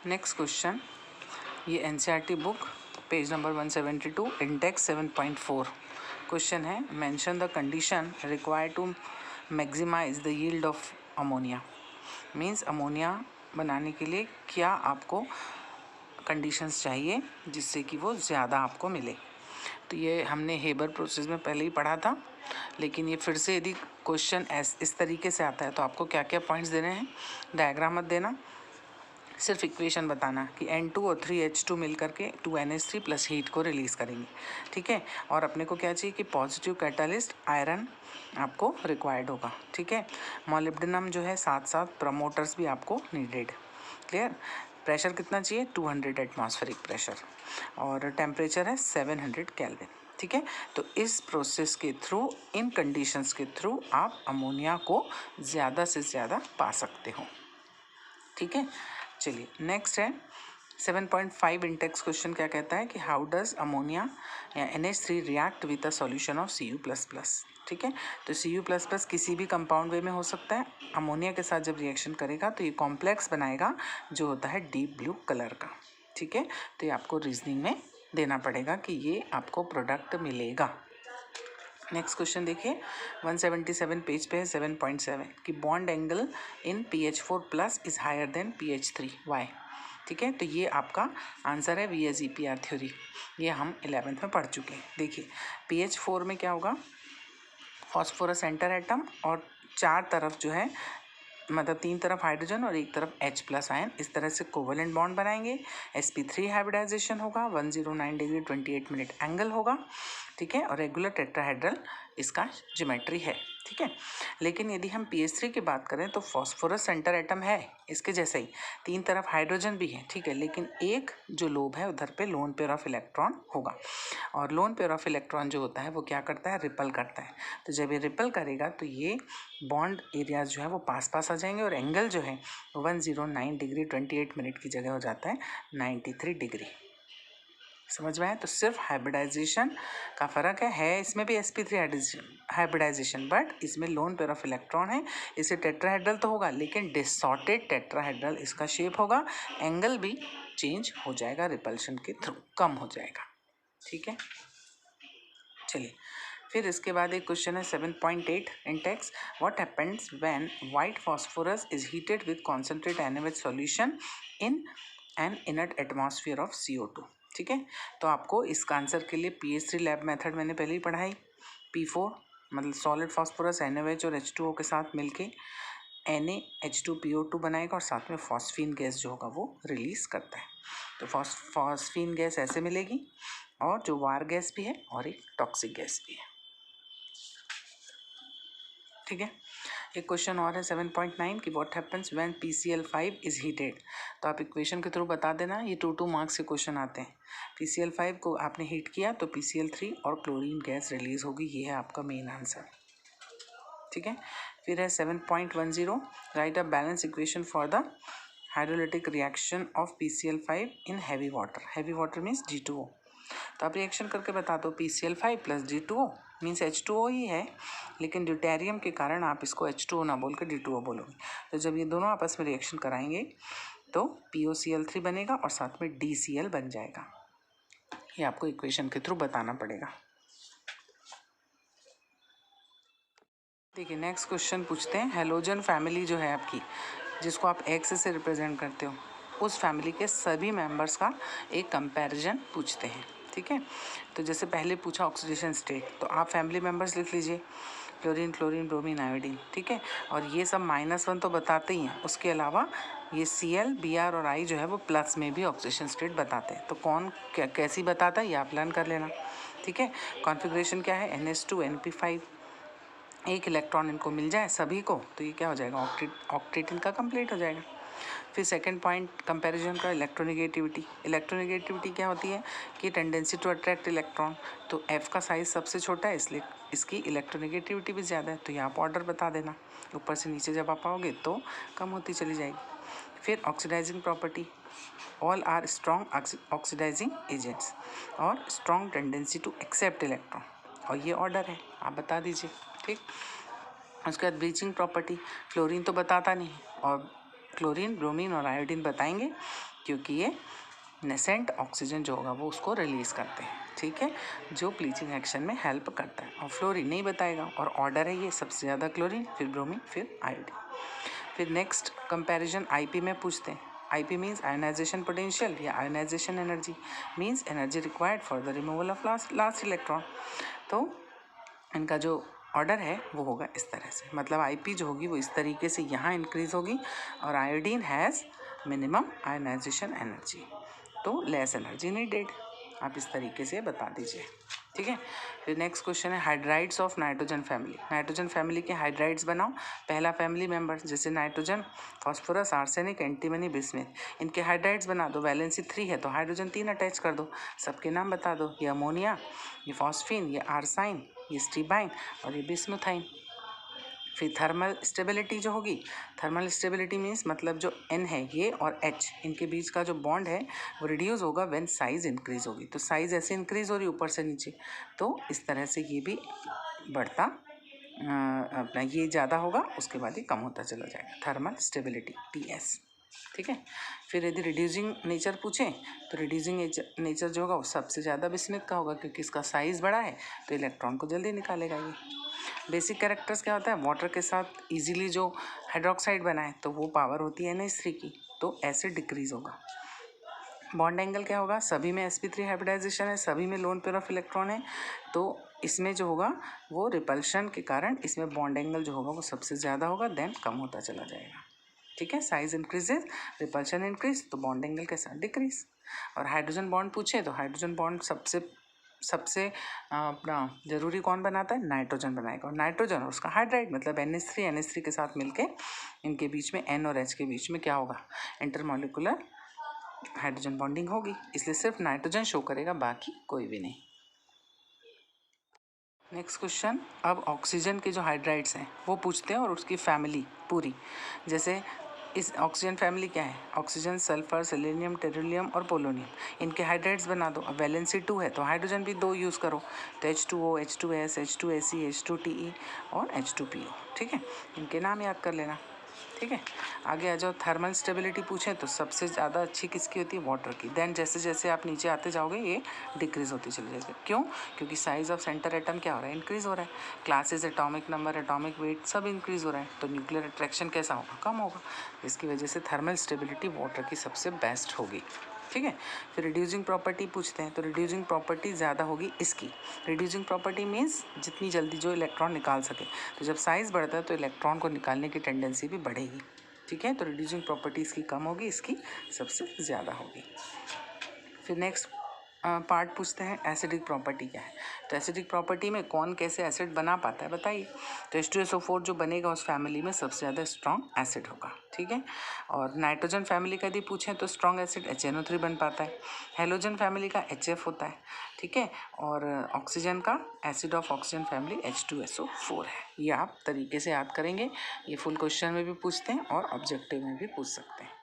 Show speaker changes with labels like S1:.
S1: Next question, ये NCERT book page number 172 index 7.4 question है, mention the condition required to maximise the yield of ammonia. Means ammonia बनाने के लिए क्या आपको कंडीशंस चाहिए जिससे कि वो ज़्यादा आपको मिले। तो ये हमने हेबर प्रोसेस में पहले ही पढ़ा था, लेकिन ये फिर से यदि क्वेश्चन इस तरीके से आता है तो आपको क्या क्या पॉइंट्स देने हैं, डायग्राम मत देना, सिर्फ इक्वेशन बताना कि N2 और 3H2 मिल करके 2NH3 प्लस हीट को रिलीज़ करेंगे। ठीक है, और अपने को क्या चाहिए कि पॉजिटिव कैटालिस्ट आयरन आपको रिक्वायर्ड होगा। ठीक है, मॉलिब्डेनम जो है, साथ साथ प्रमोटर्स भी आपको नीडेड। क्लियर। प्रेशर कितना चाहिए, 200 एटमॉस्फेरिक प्रेशर, और टेम्परेचर है 700 केल्विन। ठीक है, तो इस प्रोसेस के थ्रू, इन कंडीशंस के थ्रू आप अमोनिया को ज़्यादा से ज़्यादा पा सकते हो। ठीक है, चलिए नेक्स्ट है 7.5 इंटेक्स क्वेश्चन। क्या कहता है कि हाउ डज अमोनिया या NH3 react with a solution of Cu++। ठीक है, तो Cu++ किसी भी कंपाउंड वे में हो सकता है। अमोनिया के साथ जब रिएक्शन करेगा तो ये कॉम्प्लेक्स बनाएगा जो होता है डीप ब्लू कलर का। ठीक है, तो ये आपको रीजनिंग में देना पड़ेगा कि ये आपको प्रोडक्ट मिलेगा। नेक्स्ट क्वेश्चन देखिए, 177 पेज पे है 7.7 कि bond angle in PH4+ is higher than PH3 why. ठीक है, तो ये आपका आंसर है VSEPR थ्योरी, ये हम 11th में पढ़ चुके हैं। देखिए PH4 में क्या होगा, फॉस्फोरस सेंटर एटम और चार तरफ जो है, मतलब तीन तरफ हाइड्रोजन और एक तरफ H+ आयन, इस तरह से कोवेलेंट बॉन्ड बनाएंगे। sp3 हाइब्रिडाइजेशन होगा, 109 डिग्री 28 मिनट एंगल होगा। ठीक है, और रेगुलर टेट्राहेड्रल इसका ज्योमेट्री है। ठीक है, लेकिन यदि हम PH3 की बात करें तो फॉस्फोरस सेंटर एटम है इसके जैसा ही, तीन तरफ हाइड्रोजन भी है। ठीक है, लेकिन एक जो लोब है उधर पे लोन पेयर ऑफ इलेक्ट्रॉन होगा, और लोन पेयर ऑफ इलेक्ट्रॉन जो होता है वो क्या करता है, रिपल करता है। तो जब ये रिपल करेगा तो ये बॉन्ड एरियाज जो है वो पास पास आ जाएंगे, और एंगल जो है 109 डिग्री 28 मिनट की जगह हो जाता है 93 डिग्री। समझ में आया। तो सिर्फ हाइब्रिडाइजेशन का फ़र्क है इसमें भी sp3 हाइब्रिडाइजेशन, बट इसमें लोन पेयर ऑफ इलेक्ट्रॉन है। इसे टेट्राहेड्रल तो होगा लेकिन डिसऑर्डेड टेट्राहेड्रल इसका शेप होगा, एंगल भी चेंज हो जाएगा, रिपल्शन के थ्रू कम हो जाएगा। ठीक है, चलिए फिर इसके बाद एक क्वेश्चन है 7.8 Intex, what happens when white phosphorus is heated with concentrate NaOH solution in an inert atmosphere of CO2। ठीक है, तो आपको इसका आंसर के लिए PH3 लैब मेथड मैंने पहले ही पढ़ाई। P4 मतलब सॉलिड फॉस्फोरस NaOH और H2O के साथ मिलके NaH2PO2 बनाएगा, और साथ में फॉस्फीन गैस जो होगा वो रिलीज करता है। तो फॉस्फीन गैस ऐसे मिलेगी, और जो वार गैस भी है और एक टॉक्सिक गैस भी है। ठीक है, एक क्वेश्चन और है 7.9 कि what happens when PCl5 is heated. तो आप इक्वेशन के थ्रू बता देना, ये 2 मार्क्स के क्वेश्चन आते हैं। PCl5 को आपने हीट किया तो PCl3 और क्लोरीन गैस रिलीज होगी, ये है आपका मेन आंसर। ठीक है, फिर है 7.10 right a balance equation for the hydrolytic reaction of PCl5 in heavy water. Heavy water means G2O। तो आप रिएक्शन करके बता दो PCl5 plus G2O means H2O ही है, लेकिन ड्यूटेरियम के कारण आप इसको H2O ना बोल कर D2O बोलोगे। तो जब ये दोनों आपस में रिएक्शन कराएंगे तो POCl3 बनेगा और साथ में DCl बन जाएगा। ये आपको इक्वेशन के थ्रू बताना पड़ेगा। देखिए नेक्स्ट क्वेश्चन पूछते हैं, हेलोजन फैमिली जो है आपकी, जिसको आप X से रिप्रेजेंट करते हो, उस फैमिली के सभी मेंबर्स का एक कंपैरिजन पूछते हैं। ठीक है, तो जैसे पहले पूछा ऑक्सीडेशन स्टेट, तो आप फैमिली मेंबर्स लिख लीजिए, क्लोरीन, क्लोरीन, ब्रोमीन, आयोडीन। ठीक है, और ये सब -1 तो बताते ही हैं, उसके अलावा ये Cl, Br और I जो है वो प्लस में भी ऑक्सीडेशन स्टेट बताते हैं। तो कौन कैसी बताता है ये आप लर्न कर लेना। ठीक है, कॉन्फ़िगरेशन क्या है, NH2 NP5, एक इलेक्ट्रॉन इनको मिल जाए सभी को तो ये क्या हो जाएगा, ऑक्टेट इनका कंप्लीट हो जाएगा। फिर सेकंड पॉइंट कंपैरिजन का, इलेक्ट्रोनेगेटिविटी। इलेक्ट्रोनेगेटिविटी क्या होती है कि टेंडेंसी टू अट्रैक्ट इलेक्ट्रॉन, तो F का साइज़ सबसे छोटा है इसलिए इसकी इलेक्ट्रोनेगेटिविटी भी ज़्यादा है। तो यहाँ पर ऑर्डर बता देना, ऊपर से नीचे जब आप आओगे तो कम होती चली जाएगी। फिर oxidising property, all are strong oxidising agents और strong tendency to accept electron, और ये ऑर्डर है, आप बता दीजिए। ठीक, उसके बाद ब्लीचिंग प्रॉपर्टी, फ्लोरीन तो बताता नहीं और क्लोरीन, ब्रोमीन और आयोडीन बताएंगे, क्योंकि ये नेसेंट ऑक्सीजन जो होगा वो उसको रिलीज़ करते हैं, ठीक है, जो ब्लीचिंग एक्शन में हेल्प करता है। और फ्लोरीन नहीं बताएगा, और ऑर्डर है ये, सबसे ज़्यादा क्लोरीन, फिर ब्रोमीन, फिर आयोडीन। फिर नेक्स्ट कंपैरिजन आईपी में पूछते हैं। आईपी मीन्स आयोनाइजेशन पोटेंशियल या ionisation energy, means energy required for the removal of last electron. तो इनका जो ऑर्डर है वो होगा इस तरह से, मतलब आईपी जो होगी वो इस तरीके से यहाँ इंक्रीज होगी, और iodine has minimum ionisation energy, तो लेस एनर्जी नीडेड। आप इस तरीके से बता दीजिए, ठीक है। फिर नेक्स्ट क्वेश्चन है hydrides of nitrogen family. Nitrogen family के हाइड्राइड्स बनाओ। पहला फैमिली मेंबर जैसे nitrogen, phosphorus, arsenic, antimony, bismuth, इनके हाइड्राइड्स बना दो। वैलेंसी 3 है तो हाइड्रोजन 3 अटैच कर दो। सबके नाम बता दो, ये अमोनिया, ये फॉस्फीन, ये आर्साइन, ये स्टीबाइन और ये बिस्मुथाइन। फिर थर्मल स्टेबिलिटी जो होगी, थर्मल स्टेबिलिटी मीन्स मतलब जो N है ये और H इनके बीच का जो बॉन्ड है वो रिड्यूस होगा व्हेन साइज़ इंक्रीज होगी। तो साइज़ ऐसे इंक्रीज हो रही ऊपर से नीचे, तो इस तरह से ये भी बढ़ता अपना ये ज़्यादा होगा, उसके बाद ये कम होता चला जाएगा। थर्मल स्टेबिलिटी TS, ठीक है। फिर यदि रिड्यूसिंग नेचर पूछें तो रिड्यूसिंग नेचर जो होगा वो सबसे ज़्यादा बिस्मिथ का होगा, क्योंकि इसका साइज़ बड़ा है तो इलेक्ट्रॉन को जल्दी निकालेगा ये। बेसिक कैरेक्टर्स क्या होता है, वाटर के साथ इजीली जो हाइड्रोक्साइड बना है तो वो पावर होती है NH3 की, तो एसिड डिक्रीज होगा। बॉन्ड एंगल क्या होगा, सभी में sp3 हाइब्रिडाइजेशन है, सभी में लोन पेयर ऑफ इलेक्ट्रॉन है, तो इसमें जो होगा वो रिपल्शन के कारण इसमें बॉन्ड एंगल जो होगा वो सबसे ज़्यादा होगा, देन कम होता चला जाएगा, ठीक है। साइज इंक्रीजेज, रिपल्शन इंक्रीज, तो बॉन्ड एंगल के साथ डिक्रीज। और हाइड्रोजन बॉन्ड पूछे तो हाइड्रोजन बॉन्ड सबसे अपना ज़रूरी कौन बनाता है, नाइट्रोजन बनाएगा। और नाइट्रोजन और उसका हाइड्राइड मतलब NH3 के साथ मिलके इनके बीच में N और H के बीच में क्या होगा, इंटरमॉलिक्यूलर हाइड्रोजन बॉन्डिंग होगी, इसलिए सिर्फ नाइट्रोजन शो करेगा, बाकी कोई भी नहीं। नेक्स्ट क्वेश्चन, अब ऑक्सीजन के जो हाइड्राइड्स हैं वो पूछते हैं और उसकी फैमिली पूरी। जैसे इस ऑक्सीजन फैमिली क्या है, ऑक्सीजन, सल्फर, सेलेनियम, टेरिलियम और पोलोनियम, इनके हाइड्राइड्स बना दो। अब वैलेंसी 2 है तो हाइड्रोजन भी 2 यूज़ करो, तो H2O, H2S, H2Ase, H2Te और H2PO, ठीक है। इनके नाम याद कर लेना, ठीक है। आगे आ जाओ, थर्मल स्टेबिलिटी पूछें तो सबसे ज़्यादा अच्छी किसकी होती है, वाटर की। देन जैसे जैसे आप नीचे आते जाओगे ये डिक्रीज होती चली जाएगी। क्यों, क्योंकि साइज़ ऑफ सेंटर एटम क्या हो रहा है, इंक्रीज़ हो रहा है। Classes, atomic number, atomic weight सब इंक्रीज़ हो रहा है, तो न्यूक्लियर अट्रैक्शन कैसा होगा, कम होगा। इसकी वजह से थर्मल स्टेबिलिटी वाटर की सबसे बेस्ट होगी, ठीक है। फिर रिड्यूसिंग प्रॉपर्टी पूछते हैं, तो रिड्यूसिंग प्रॉपर्टी ज़्यादा होगी इसकी। रिड्यूसिंग प्रॉपर्टी मीन्स जितनी जल्दी जो इलेक्ट्रॉन निकाल सके, तो जब साइज़ बढ़ता है तो इलेक्ट्रॉन को निकालने की टेंडेंसी भी बढ़ेगी, ठीक है। तो रिड्यूसिंग प्रॉपर्टी इसकी कम होगी, इसकी सबसे ज़्यादा होगी। फिर नेक्स्ट पार्ट पूछते हैं एसिडिक प्रॉपर्टी क्या है। तो एसिडिक प्रॉपर्टी में कौन कैसे एसिड बना पाता है बताइए। तो H2SO4 जो बनेगा उस फैमिली में सबसे ज़्यादा स्ट्रॉन्ग एसिड होगा, ठीक है। और नाइट्रोजन फैमिली का यदि पूछें तो स्ट्रॉन्ग एसिड HNO3 बन पाता है। हेलोजन फैमिली का HF होता है, ठीक है। और ऑक्सीजन का acid of oxygen family H2SO4 है। ये आप तरीके से याद करेंगे, ये फुल क्वेश्चन में भी पूछते हैं और ऑब्जेक्टिव में भी पूछ सकते हैं।